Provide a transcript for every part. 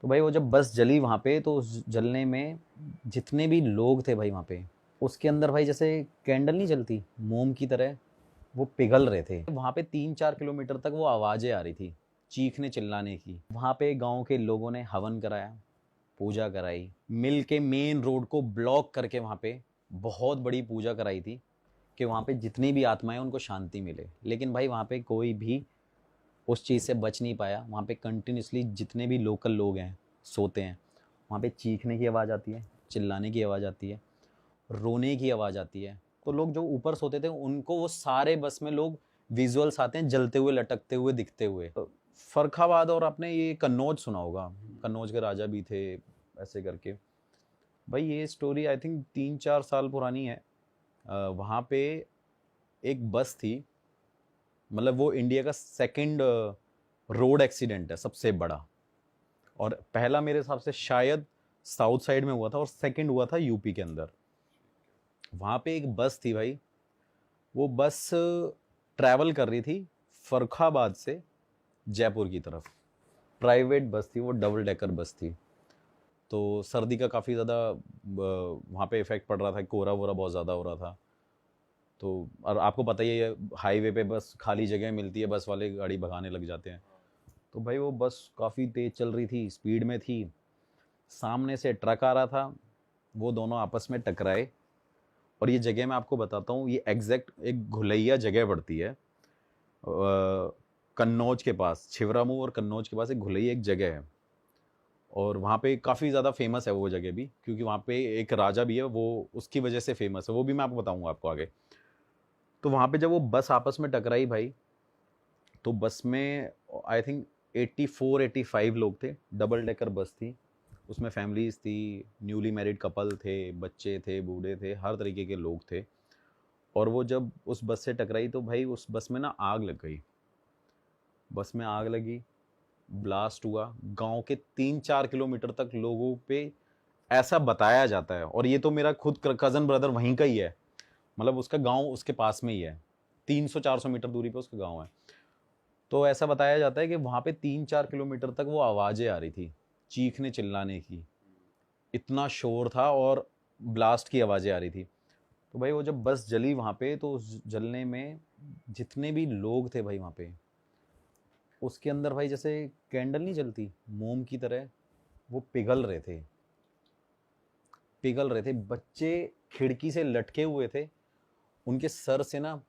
तो भाई वो जब बस जली वहाँ पे, तो उस जलने में जितने भी लोग थे भाई वहाँ पे, उसके अंदर भाई जैसे कैंडल नहीं जलती मोम की तरह, वो पिघल रहे थे वहाँ पे। 3-4 किलोमीटर तक वो आवाज़ें आ रही थी, चीखने चिल्लाने की। वहाँ पे गांव के लोगों ने हवन कराया, पूजा कराई, मिल के मेन रोड को ब्लॉक करके वहाँ पे बहुत बड़ी पूजा कराई थी कि वहाँ पे जितनी भी आत्माएं उनको शांति मिले। लेकिन भाई वहाँ पे कोई भी उस चीज़ से बच नहीं पाया। वहाँ पे कंटिन्यूसली जितने भी लोकल लोग हैं सोते हैं, वहाँ पे चीखने की आवाज़ आती है, चिल्लाने की आवाज़ आती है, रोने की आवाज़ आती है। तो लोग जो ऊपर सोते थे उनको वो सारे बस में लोग विजुअल्स आते हैं जलते हुए, लटकते हुए, दिखते हुए। तो फर्रुखाबाद, और आपने ये कन्नौज सुना होगा, कन्नौज के राजा भी थे ऐसे करके। भाई ये स्टोरी आई थिंक 3-4 साल पुरानी है। वहाँ पे एक बस थी, मतलब वो इंडिया का सेकंड रोड एक्सीडेंट है सबसे बड़ा। और पहला मेरे हिसाब से शायद साउथ साइड में हुआ था, और सेकंड हुआ था यूपी के अंदर। वहाँ पे एक बस थी भाई, वो बस ट्रैवल कर रही थी फर्रुखाबाद से जयपुर की तरफ। प्राइवेट बस थी वो, डबल डेकर बस थी। तो सर्दी का काफ़ी ज़्यादा वहाँ पे इफेक्ट पड़ रहा था, कोहरा वोरा बहुत ज़्यादा हो रहा था। तो और आपको पता ही है हाईवे पे बस खाली जगह मिलती है, बस वाले गाड़ी भगाने लग जाते हैं। तो भाई वो बस काफ़ी तेज़ चल रही थी, स्पीड में थी। सामने से ट्रक आ रहा था, वो दोनों आपस में टकराए। और ये जगह मैं आपको बताता हूँ, ये एग्जैक्ट एक घुलैया जगह पड़ती है कन्नौज के पास, छिबरामऊ और कन्नौज के पास एक घुलैया एक जगह है। और वहाँ पे काफ़ी ज़्यादा फेमस है वो जगह भी, क्योंकि वहाँ पे एक राजा भी है, वो उसकी वजह से फेमस है, वो भी मैं आपको बताऊँगा आपको आगे। तो वहाँ पे जब वो बस आपस में टकराई भाई, तो बस में आई थिंक 84-85 लोग थे। डबल डेकर बस थी, उसमें फैमिलीज थी, न्यूली मैरिड कपल थे, बच्चे थे, बूढ़े थे, हर तरीके के लोग थे। और वो जब उस बस से टकराई तो भाई उस बस में ना आग लग गई। बस में आग लगी, ब्लास्ट हुआ, गांव के 3-4 किलोमीटर तक लोगों पे ऐसा बताया जाता है। और ये तो मेरा खुद कज़न ब्रदर वहीं का ही है, मतलब उसका गांव उसके पास में ही है, 300-400 मीटर दूरी पे उसका गांव है। तो ऐसा बताया जाता है कि वहाँ पे 3-4 किलोमीटर तक वो आवाज़ें आ रही थी, चीखने चिल्लाने की, इतना शोर था, और ब्लास्ट की आवाज़ें आ रही थी। तो भाई वो जब बस जली वहाँ पे, तो उस जलने में जितने भी लोग थे भाई वहाँ पे, उसके अंदर भाई जैसे कैंडल नहीं जलती मोम की तरह, वो पिघल रहे थे, पिघल रहे थे। बच्चे खिड़की से लटके हुए थे, उनके सर से ना,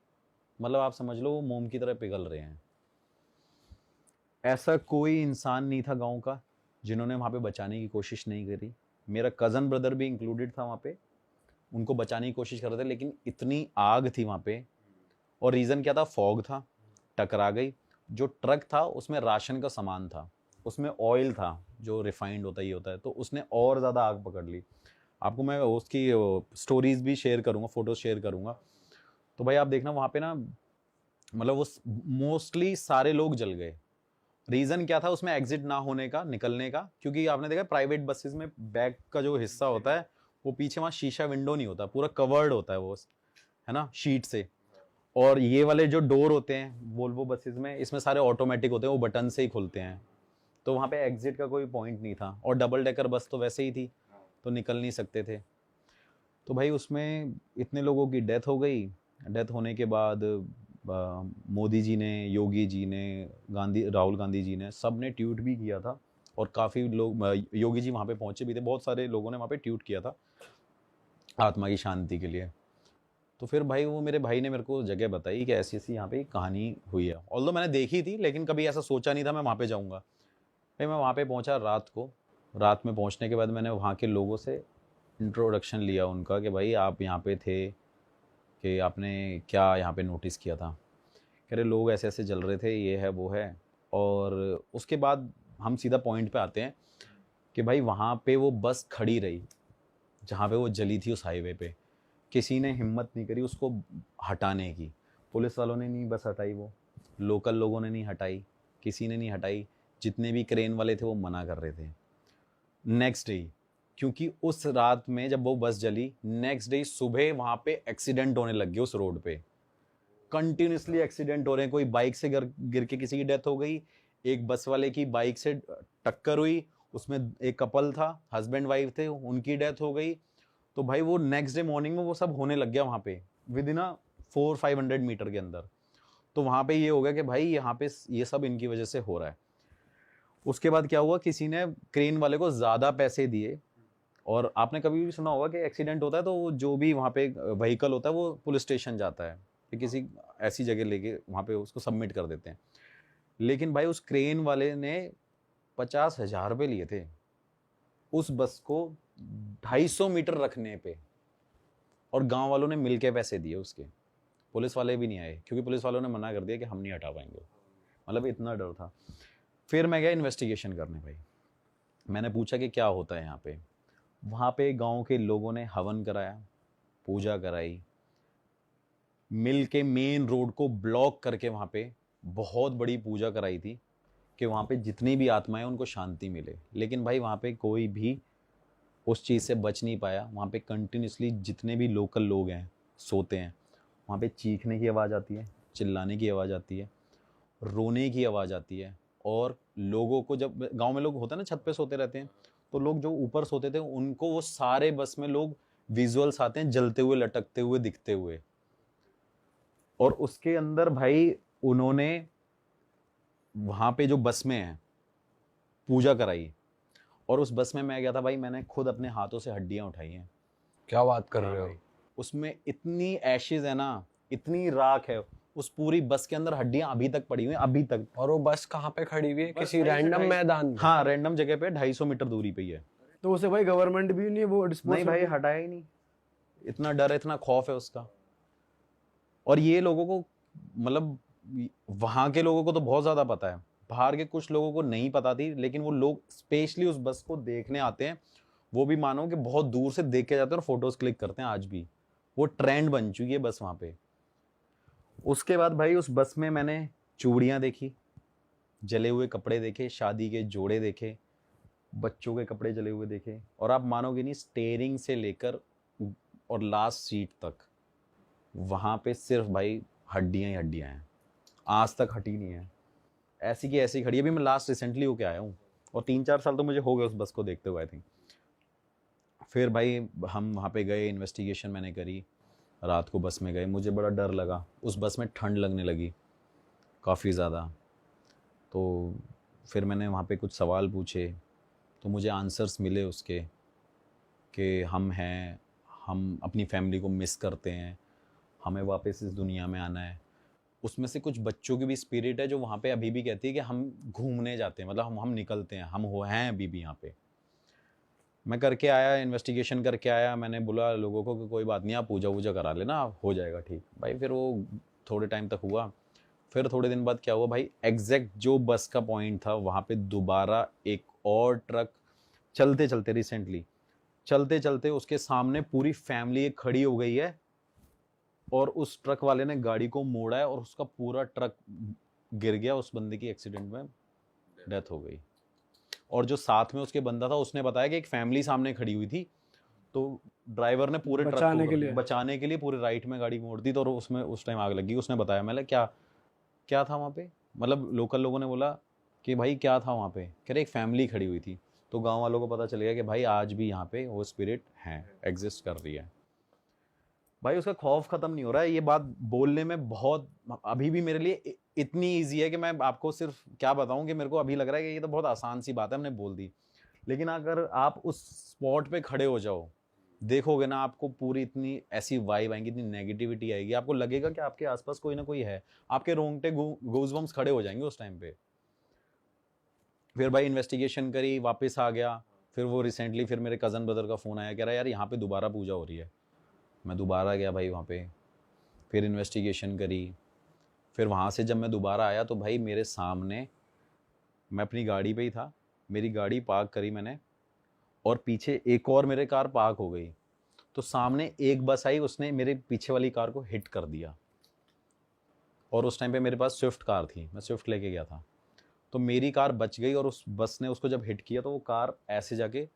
मतलब आप समझ लो वो मोम की तरह पिघल रहे हैं। ऐसा कोई इंसान नहीं था गांव का जिन्होंने वहाँ पे बचाने की कोशिश नहीं करी। मेरा कज़न ब्रदर भी इंक्लूडेड था वहाँ पे, उनको बचाने की कोशिश कर रहे थे, लेकिन इतनी आग थी वहाँ पे। और रीज़न क्या था? फॉग था, टकरा गई। जो ट्रक था उसमें राशन का सामान था, उसमें ऑयल था जो रिफाइंड होता ही होता है, तो उसने और ज़्यादा आग पकड़ ली। आपको मैं उसकी स्टोरीज भी शेयर करूँगा, फोटोज शेयर करूँगा। तो भाई आप देखना वहाँ पे ना, मतलब वो मोस्टली सारे लोग जल गए। रीजन क्या था उसमें एग्जिट ना होने का, निकलने का? क्योंकि आपने देखा प्राइवेट बसेस में बैक का जो हिस्सा होता है, वो पीछे वहां शीशा विंडो नहीं होता, पूरा कवर्ड होता है वो, है ना, शीट से। और ये वाले जो डोर होते हैं वोल्वो बसेस में, इसमें सारे ऑटोमेटिक होते हैं, वो बटन से ही खुलते हैं। तो वहां पे एग्जिट का कोई पॉइंट नहीं था, और डबल डेकर बस तो वैसे ही थी, तो निकल नहीं सकते थे। तो भाई उसमें इतने लोगों की डेथ हो गई। डेथ होने के बाद मोदी जी ने, योगी जी ने, गांधी, राहुल गांधी जी ने, सब ने ट्वीट भी किया था। और काफ़ी लोग, योगी जी वहाँ पे पहुँचे भी थे, बहुत सारे लोगों ने वहाँ पे ट्वीट किया था आत्मा की शांति के लिए। तो फिर भाई वो मेरे भाई ने मेरे को जगह बताई कि ऐसी ऐसी यहाँ पे कहानी हुई है। ऑल्दो मैंने देखी थी, लेकिन कभी ऐसा सोचा नहीं था मैं वहाँ पे जाऊँगा। भाई मैं वहाँ पे पहुँचा रात को। रात में पहुँचने के बाद मैंने वहाँ के लोगों से इंट्रोडक्शन लिया उनका कि भाई आप यहाँ पे थे, कि आपने क्या यहाँ पे नोटिस किया था? कह रहे लोग ऐसे ऐसे जल रहे थे, ये है वो है। और उसके बाद हम सीधा पॉइंट पे आते हैं कि भाई वहाँ पे वो बस खड़ी रही जहाँ पे वो जली थी, उस हाईवे पे। किसी ने हिम्मत नहीं करी उसको हटाने की। पुलिस वालों ने नहीं बस हटाई, वो लोकल लोगों ने नहीं हटाई, किसी ने नहीं हटाई। जितने भी क्रेन वाले थे वो मना कर रहे थे। नेक्स्ट डे, क्योंकि उस रात में जब वो बस जली, नेक्स्ट डे सुबह वहाँ पे एक्सीडेंट होने लग गए उस रोड पे। कंटिन्यूसली एक्सीडेंट हो रहे हैं। कोई बाइक से गिर गिर के किसी की डेथ हो गई, एक बस वाले की बाइक से टक्कर हुई, उसमें एक कपल था, हस्बैंड वाइफ थे, उनकी डेथ हो गई। तो भाई वो नेक्स्ट डे मॉर्निंग में वो सब होने लग गया वहाँ पे, विद इन 400-500 मीटर के अंदर। तो वहाँ पे ये हो गया कि भाई यहाँ पे ये सब इनकी वजह से हो रहा है। उसके बाद क्या हुआ, किसी ने क्रेन वाले को ज़्यादा पैसे दिए। और आपने कभी भी सुना होगा कि एक्सीडेंट होता है तो वो जो भी वहाँ पे व्हीकल होता है वो पुलिस स्टेशन जाता है, कि किसी ऐसी जगह लेके वहाँ पे उसको सबमिट कर देते हैं। लेकिन भाई उस क्रेन वाले ने 50,000 रुपये लिए थे उस बस को 250 मीटर रखने पे, और गांव वालों ने मिलके पैसे दिए उसके। पुलिस वाले भी नहीं आए क्योंकि पुलिस वालों ने मना कर दिया कि हम नहीं हटा पाएंगे। मतलब इतना डर था। फिर मैं गया इन्वेस्टिगेशन करने भाई। मैंने पूछा कि क्या होता है यहाँ पे। वहाँ पे गांव के लोगों ने हवन कराया, पूजा कराई, मिल के मेन रोड को ब्लॉक करके वहाँ पे बहुत बड़ी पूजा कराई थी कि वहाँ पे जितनी भी आत्माएं उनको शांति मिले। लेकिन भाई वहाँ पे कोई भी उस चीज़ से बच नहीं पाया। वहाँ पे कंटिन्यूसली जितने भी लोकल लोग हैं सोते हैं, वहाँ पे चीखने की आवाज़ आती है, चिल्लाने की आवाज़ आती है, रोने की आवाज़ आती है। और लोगों को, जब गांव में लोग होते हैं ना छत पे सोते रहते हैं, तो लोग जो ऊपर सोते थे उनको वो सारे बस में लोग विजुअल्स आते हैं जलते हुए, लटकते हुए, दिखते हुए। और उसके अंदर भाई उन्होंने वहाँ पे जो बस में है पूजा कराई। और उस बस में मैं गया था भाई, मैंने खुद अपने हाथों से हड्डियाँ उठाई हैं। क्या बात कर रहे हो? उसमें इतनी एशेज है ना, इतनी राख है उस पूरी बस के अंदर, हड्डियां अभी तक पड़ी हुई हैं, अभी तक। और वो बस कहाँ पे खड़ी हुई है? किसी रैंडम मैदान में? हाँ, रैंडम जगह पे 250 मीटर दूरी पे ही है। तो उसे भाई गवर्नमेंट भी नहीं वो नहीं भाई, हटाया ही नहीं। इतना डर है, इतना खौफ है उसका। और ये लोगों को, मतलब वहां के लोगों को तो बहुत ज्यादा पता है, बाहर के कुछ लोगों को नहीं पता थी। लेकिन वो लोग स्पेशली उस बस को देखने आते हैं। वो भी मानो कि बहुत दूर से देख के जाते हैं और फोटोज क्लिक करते हैं। आज भी वो ट्रेंड बन चुकी है बस वहां पे। उसके बाद भाई उस बस में मैंने चूड़ियां देखी, जले हुए कपड़े देखे, शादी के जोड़े देखे, बच्चों के कपड़े जले हुए देखे। और आप मानोगे नहीं, स्टेयरिंग से लेकर और लास्ट सीट तक वहाँ पे सिर्फ भाई हड्डियाँ ही हड्डियाँ हैं, आज तक हटी नहीं है। ऐसी की ऐसी खड़ी है। अभी मैं लास्ट रिसेंटली होके आया हूँ, और 3-4 साल तो मुझे हो गए उस बस को देखते हुए आई थिंक। फिर भाई हम वहाँ पे गए, इन्वेस्टिगेशन मैंने करी। रात को बस में गए, मुझे बड़ा डर लगा। उस बस में ठंड लगने लगी काफ़ी ज़्यादा। तो फिर मैंने वहाँ पे कुछ सवाल पूछे, तो मुझे आंसर्स मिले उसके कि हम हैं, हम अपनी फैमिली को मिस करते हैं, हमें वापस इस दुनिया में आना है। उसमें से कुछ बच्चों की भी स्पिरिट है जो वहाँ पे अभी भी कहती है कि हम घूमने जाते हैं, मतलब हम निकलते हैं, हम हो हैं अभी भी यहाँ पे। मैं करके आया, इन्वेस्टिगेशन करके आया। मैंने बोला लोगों को कि कोई बात नहीं, आप पूजा वूजा करा लेना, हो जाएगा ठीक। भाई फिर वो थोड़े टाइम तक हुआ। फिर थोड़े दिन बाद क्या हुआ भाई, एग्जैक्ट जो बस का पॉइंट था वहाँ पे दोबारा एक और ट्रक चलते चलते, रिसेंटली चलते चलते उसके सामने पूरी फैमिली एक खड़ी हो गई है। और उस ट्रक वाले ने गाड़ी को मोड़ा है और उसका पूरा ट्रक गिर गया। उस बंदे की एक्सीडेंट में डेथ हो गई। और जो साथ में उसके बंदा था उसने बताया कि एक फैमिली सामने खड़ी हुई थी, तो ड्राइवर ने पूरे ट्रक को बचाने के लिए पूरे राइट में गाड़ी मोड़ दी, तो उसमें उस टाइम आग लगी। उसने बताया, मैंने क्या क्या था वहाँ पे, मतलब लोकल लोगों ने बोला कि भाई क्या था वहाँ पे, कह रहे एक फैमिली खड़ी हुई थी। तो गांव वालों को पता चल गया कि भाई आज भी यहाँ पे वो स्पिरिट है, एग्जिस्ट कर रही है। भाई उसका खौफ खत्म नहीं हो रहा है। ये बात बोलने में बहुत, अभी भी मेरे लिए इतनी ईजी है कि मैं आपको सिर्फ क्या बताऊं कि मेरे को अभी लग रहा है कि ये तो बहुत आसान सी बात है, हमने बोल दी। लेकिन अगर आप उस स्पॉट पे खड़े हो जाओ, देखोगे ना, आपको पूरी इतनी ऐसी वाइब आएंगी, इतनी नेगेटिविटी आएगी, आपको लगेगा कि आपके आसपास कोई ना कोई है। आपके रोंगटे गूज़बम्स खड़े हो जाएंगे उस टाइम पे। फिर भाई इन्वेस्टिगेशन करी, वापस आ गया। फिर वो रिसेंटली फिर मेरे कज़न ब्रदर का फ़ोन आया, कह रहा है यार यहाँ पे दोबारा पूजा हो रही है। मैं दोबारा गया भाई वहाँ पे, फिर इन्वेस्टिगेशन करी। फिर वहाँ से जब मैं दोबारा आया तो भाई मेरे सामने, मैं अपनी गाड़ी पे ही था, मेरी गाड़ी पार्क करी मैंने, और पीछे एक और मेरे कार पार्क हो गई। तो सामने एक बस आई, उसने मेरे पीछे वाली कार को हिट कर दिया। और उस टाइम पे मेरे पास स्विफ्ट कार थी, मैं स्विफ्ट लेके गया था। तो मेरी कार बच गई और उस बस ने उसको जब हिट किया तो वो कार ऐसे जाके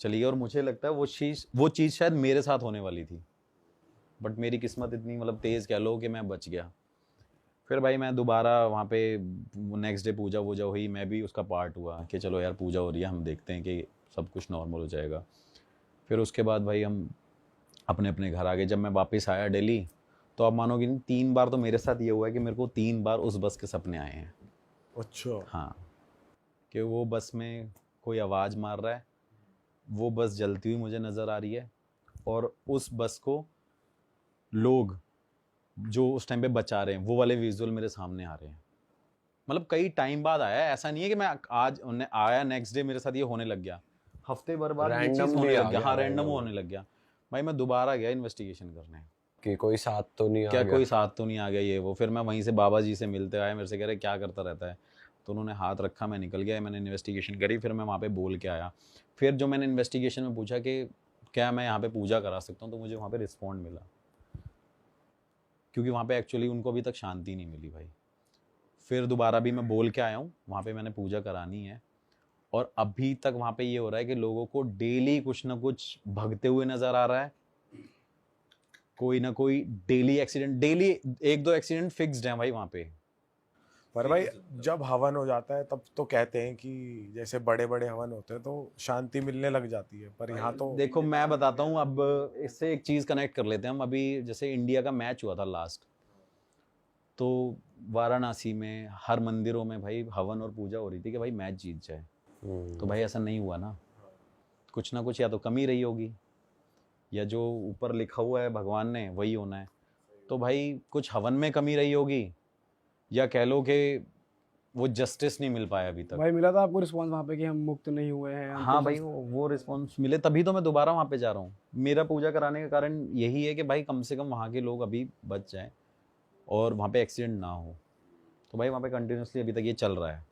चली गई। और मुझे लगता है वो चीज़ शायद मेरे साथ होने वाली थी, बट मेरी किस्मत इतनी मतलब तेज़ कह लो कि मैं बच गया। फिर भाई मैं दोबारा वहाँ पे नेक्स्ट डे पूजा वूजा हुई, मैं भी उसका पार्ट हुआ कि चलो यार पूजा हो रही है, हम देखते हैं कि सब कुछ नॉर्मल हो जाएगा। फिर उसके बाद भाई हम अपने अपने घर आ गए। जब मैं वापस आया दिल्ली, तो आप मानोगे नहीं, 3 बार तो मेरे साथ ये हुआ है कि मेरे को 3 बार उस बस के सपने आए हैं। अच्छा। हाँ, कि वो बस में कोई आवाज़ मार रहा है, वो बस जलती हुई मुझे नज़र आ रही है, और उस बस को लोग जो उस टाइम पे बचा रहे हैं, वो वाले विजुअल मेरे सामने आ रहे हैं। मतलब कई टाइम बाद आया है, ऐसा नहीं है कि मैं आज उन्हें आया नेक्स्ट डे मेरे साथ ये होने लग गया, हफ्ते भर बाद ये चीज़ Randomly होने आ लग गया। गया, हाँ, रैंडम randomly। होने लग गया। भाई मैं दोबारा गया इन्वेस्टिगेशन करने, कि कोई साथ तो नहीं आ क्या गया। कोई साथ तो नहीं आ गया ये वो। फिर मैं वहीं से बाबा जी से मिलते आया, मेरे से कह रहे क्या करता रहता है, तो उन्होंने हाथ रखा, मैं निकल गया, मैंने इन्वेस्टिगेशन करी, फिर मैं वहाँ पे बोल के आया। फिर जो मैंने इन्वेस्टिगेशन में पूछा कि क्या मैं यहाँ पे पूजा करा सकता हूँ, तो मुझे वहाँ पे रिस्पॉन्ड मिला, क्योंकि वहाँ पे एक्चुअली उनको अभी तक शांति नहीं मिली भाई। फिर दोबारा भी मैं बोल के आया हूँ, वहाँ पे मैंने पूजा करानी है, और अभी तक वहाँ पे ये हो रहा है कि लोगों को डेली कुछ ना कुछ भगते हुए नज़र आ रहा है, कोई ना कोई daily accident, daily 1-2 accident fixed हैं भाई वहाँ पे। पर भाई जब हवन हो जाता है तब तो कहते हैं कि जैसे बड़े बड़े हवन होते हैं तो शांति मिलने लग जाती है, पर यहाँ तो देखो मैं बताता हूँ, अब इससे एक चीज़ कनेक्ट कर लेते हैं हम। अभी जैसे इंडिया का मैच हुआ था लास्ट, तो वाराणसी में हर मंदिरों में भाई हवन और पूजा हो रही थी कि भाई मैच जीत जाए। तो भाई ऐसा नहीं हुआ ना, कुछ ना कुछ या तो कमी रही होगी, या जो ऊपर लिखा हुआ है भगवान ने वही होना है। तो भाई कुछ हवन में कमी रही होगी, या कह लो कि वो जस्टिस नहीं मिल पाया अभी तक। भाई मिला था आपको रिस्पांस वहाँ पे कि हम मुक्त नहीं हुए हैं? हम हाँ तो भाई, बस- वो रिस्पॉन्स मिले, तभी तो मैं दोबारा वहाँ पे जा रहा हूँ। मेरा पूजा कराने का कारण यही है कि भाई कम से कम वहाँ के लोग अभी बच जाएं और वहाँ पे एक्सीडेंट ना हो। तो भाई वहाँ पे कंटिन्यूसली अभी तक ये चल रहा है।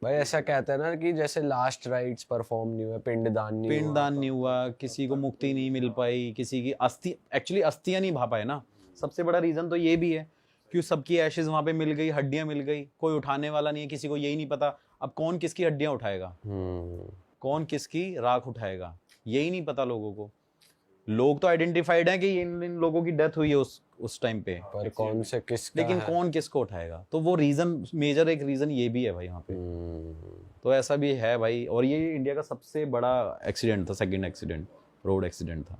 भाई ऐसा कहते हैं ना कि जैसे लास्ट राइट्स परफॉर्म नहीं हुए, पिंडदान नहीं हुआ। पिंडदान नहीं हुआ, किसी को मुक्ति नहीं मिल पाई, किसी की अस्थि, एक्चुअली अस्थियाँ नहीं भा पाए ना। सबसे बड़ा रीज़न तो ये भी है कि सबकी एशेज वहाँ पे मिल गई, हड्डियाँ मिल गई, कोई उठाने वाला नहीं है, किसी को यही नहीं पता अब कौन किसकी हड्डियाँ उठाएगा, कौन किसकी राख उठाएगा, यही नहीं पता लोगों को। लोग तो आइडेंटिफाइड हैं कि इन लोगों की डेथ हुई है उस टाइम पे, पर कौन से किसका लेकिन है? कौन किसको उठाएगा। तो वो रीज़न, मेजर एक रीज़न ये भी है भाई वहाँ पे। तो ऐसा भी है भाई, और ये इंडिया का सबसे बड़ा एक्सीडेंट था, सेकंड एक्सीडेंट, रोड एक्सीडेंट था।